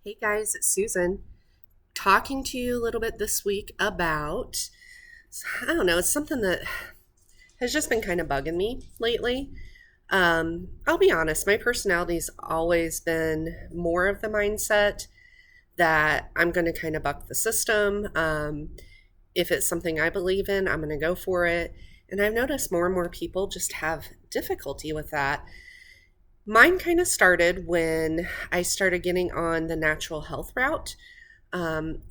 Hey guys, it's Susan talking to you a little bit this week about, I don't know, it's something that has just been kind of bugging me lately. I'll be honest, my personality's always been more of the mindset that I'm going to kind of buck the system. If it's something I believe in, I'm going to go for it. And I've noticed more and more people just have difficulty with that. Mine kind of started when I started getting on the natural health route.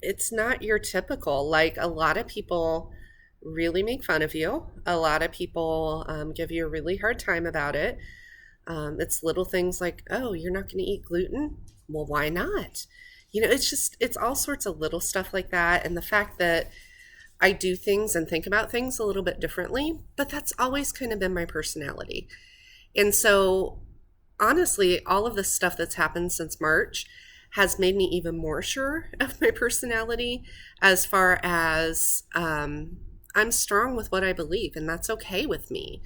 It's not your typical, like a lot of people really make fun of you. A lot of people give you a really hard time about it. It's little things like, oh, you're not going to eat gluten? Well, why not? It's all sorts of little stuff like that. And the fact that I do things and think about things a little bit differently, but that's always kind of been my personality. And so, honestly, all of the stuff that's happened since March has made me even more sure of my personality as far as I'm strong with what I believe, and that's okay with me.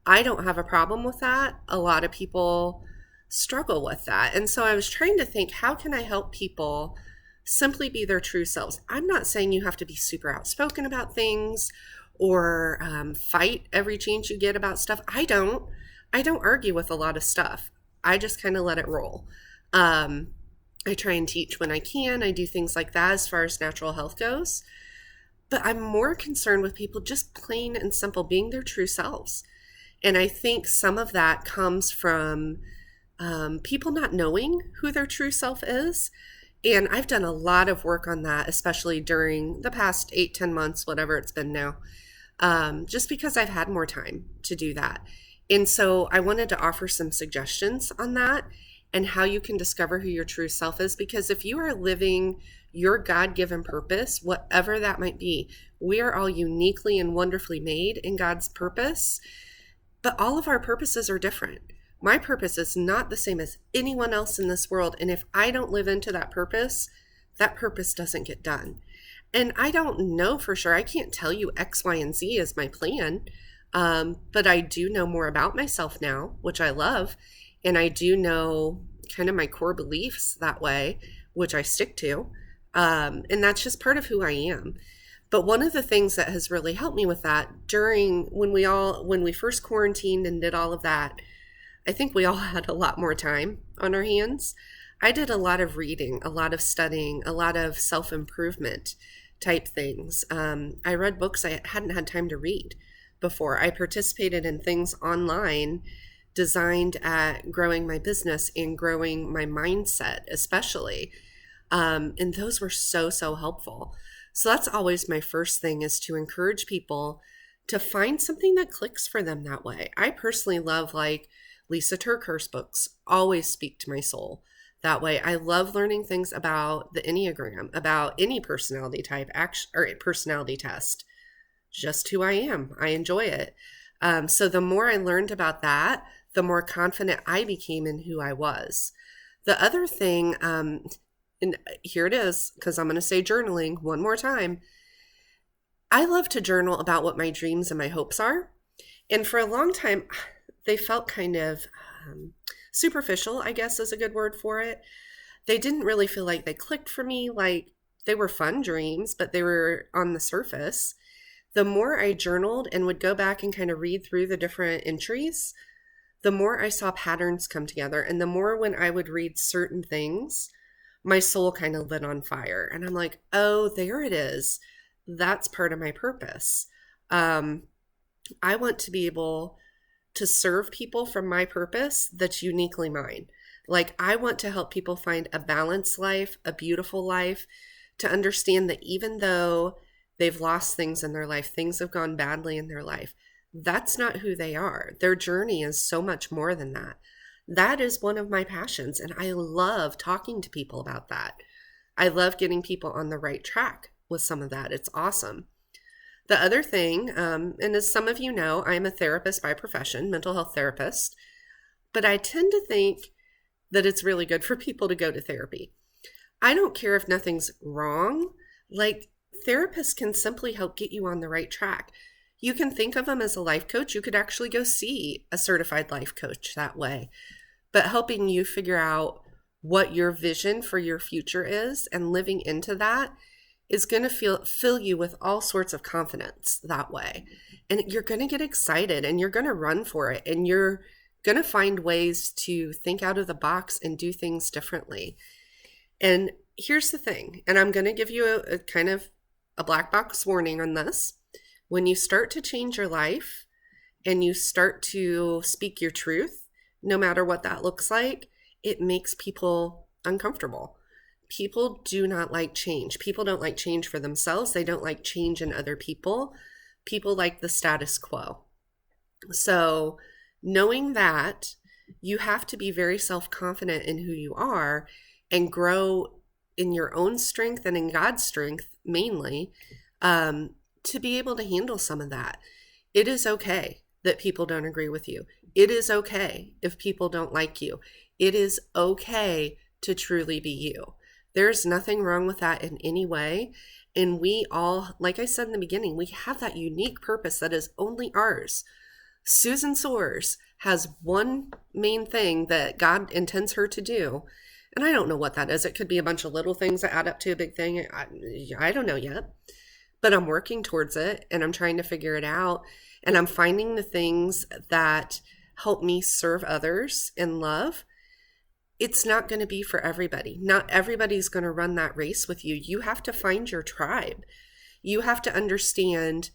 I don't have a problem with that. A lot of people struggle with that. And so I was trying to think, how can I help people simply be their true selves? I'm not saying you have to be super outspoken about things or fight every chance you get about stuff. I don't argue with a lot of stuff. I just kind of let it roll. I try and teach when I can. I do things like that as far as natural health goes. But I'm more concerned with people just plain and simple being their true selves. And I think some of that comes from people not knowing who their true self is. And I've done a lot of work on that, especially during the past 8, 10 months, whatever it's been now, just because I've had more time to do that. And so I wanted to offer some suggestions on that and how you can discover who your true self is. Because if you are living your God-given purpose, whatever that might be, we are all uniquely and wonderfully made in God's purpose, but all of our purposes are different. My purpose is not the same as anyone else in this world. And if I don't live into that purpose doesn't get done. And I don't know for sure. I can't tell you X, Y, and Z is my plan. But I do know more about myself now, which I love. And I do know kind of my core beliefs that way, which I stick to. And that's just part of who I am. But one of the things that has really helped me with that during when we first quarantined and did all of that, I think we all had a lot more time on our hands. I did a lot of reading, a lot of studying, a lot of self-improvement type things. I read books I hadn't had time to read before. I participated in things online designed at growing my business and growing my mindset, especially. And those were so helpful. So that's always my first thing, is to encourage people to find something that clicks for them that way. I personally love, like, Lisa TerKeurst's books always speak to my soul that way. I love learning things about the Enneagram, about any personality type, or personality test. Just who I am. I enjoy it. So the more I learned about that, the more confident I became in who I was. The other thing, and here it is, because I'm going to say journaling one more time. I love to journal about what my dreams and my hopes are. And for a long time, they felt kind of superficial, I guess is a good word for it. They didn't really feel like they clicked for me. Like, they were fun dreams, but they were on the surface. The more I journaled and would go back and kind of read through the different entries, the more I saw patterns come together. And the more when I would read certain things, my soul kind of lit on fire. And I'm like, oh, there it is. That's part of my purpose. I want to be able to serve people from my purpose that's uniquely mine. Like, I want to help people find a balanced life, a beautiful life, to understand that even though they've lost things in their life, things have gone badly in their life, that's not who they are. Their journey is so much more than that. That is one of my passions, and I love talking to people about that. I love getting people on the right track with some of that. It's awesome. The other thing, and as some of you know, I'm a therapist by profession, mental health therapist, but I tend to think that it's really good for people to go to therapy. I don't care if nothing's wrong. Like, therapists can simply help get you on the right track. You can think of them as a life coach. You could actually go see a certified life coach that way, but helping you figure out what your vision for your future is, and living into that is going to fill you with all sorts of confidence that way. And you're going to get excited and you're going to run for it, and you're going to find ways to think out of the box and do things differently. And here's the thing, and I'm going to give you a kind of a black box warning on this. When you start to change your life and you start to speak your truth, no matter what that looks like, it makes people uncomfortable. People do not like change. People don't like change for themselves. They don't like change in other people. People like the status quo. So knowing that, you have to be very self-confident in who you are and grow in your own strength and in God's strength mainly, to be able to handle some of that. It is okay that people don't agree with you. It is okay if people don't like you. It is okay to truly be you. There's nothing wrong with that in any way. And we all, like I said in the beginning, we have that unique purpose that is only ours. Susan Soares has one main thing that God intends her to do. And I don't know what that is. It could be a bunch of little things that add up to a big thing. I don't know yet. But I'm working towards it and I'm trying to figure it out. And I'm finding the things that help me serve others in love. It's not going to be for everybody. Not everybody's going to run that race with you. You have to find your tribe. You have to understand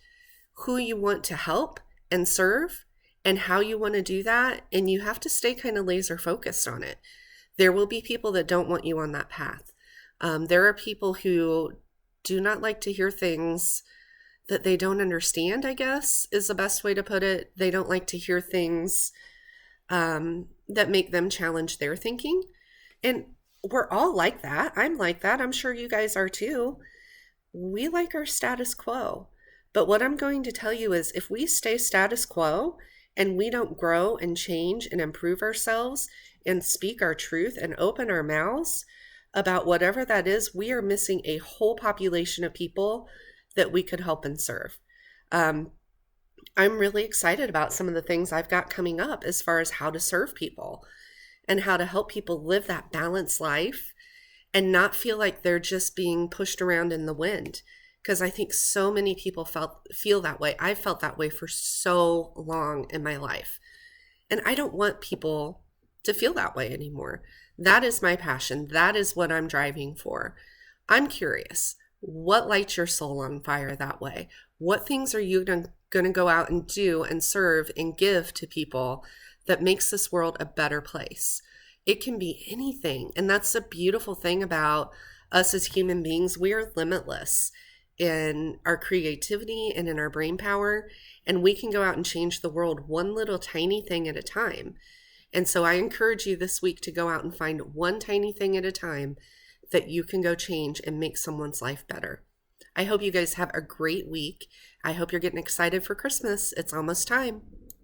who you want to help and serve and how you want to do that. And you have to stay kind of laser focused on it. There will be people that don't want you on that path. There are people who do not like to hear things that they don't understand, I guess, is the best way to put it. They don't like to hear things that make them challenge their thinking. And we're all like that. I'm like that. I'm sure you guys are too. We like our status quo. But what I'm going to tell you is if we stay status quo and we don't grow and change and improve ourselves and speak our truth and open our mouths about whatever that is, we are missing a whole population of people that we could help and serve. I'm really excited about some of the things I've got coming up as far as how to serve people and how to help people live that balanced life and not feel like they're just being pushed around in the wind. Because I think so many people feel that way. I felt that way for so long in my life. And I don't want people to feel that way anymore. That is my passion. That is what I'm driving for. I'm curious. What lights your soul on fire that way? What things are you going to go out and do and serve and give to people that makes this world a better place? It can be anything. And that's the beautiful thing about us as human beings. We are limitless in our creativity and in our brain power. And we can go out and change the world one little tiny thing at a time. And so I encourage you this week to go out and find one tiny thing at a time that you can go change and make someone's life better. I hope you guys have a great week. I hope you're getting excited for Christmas. It's almost time.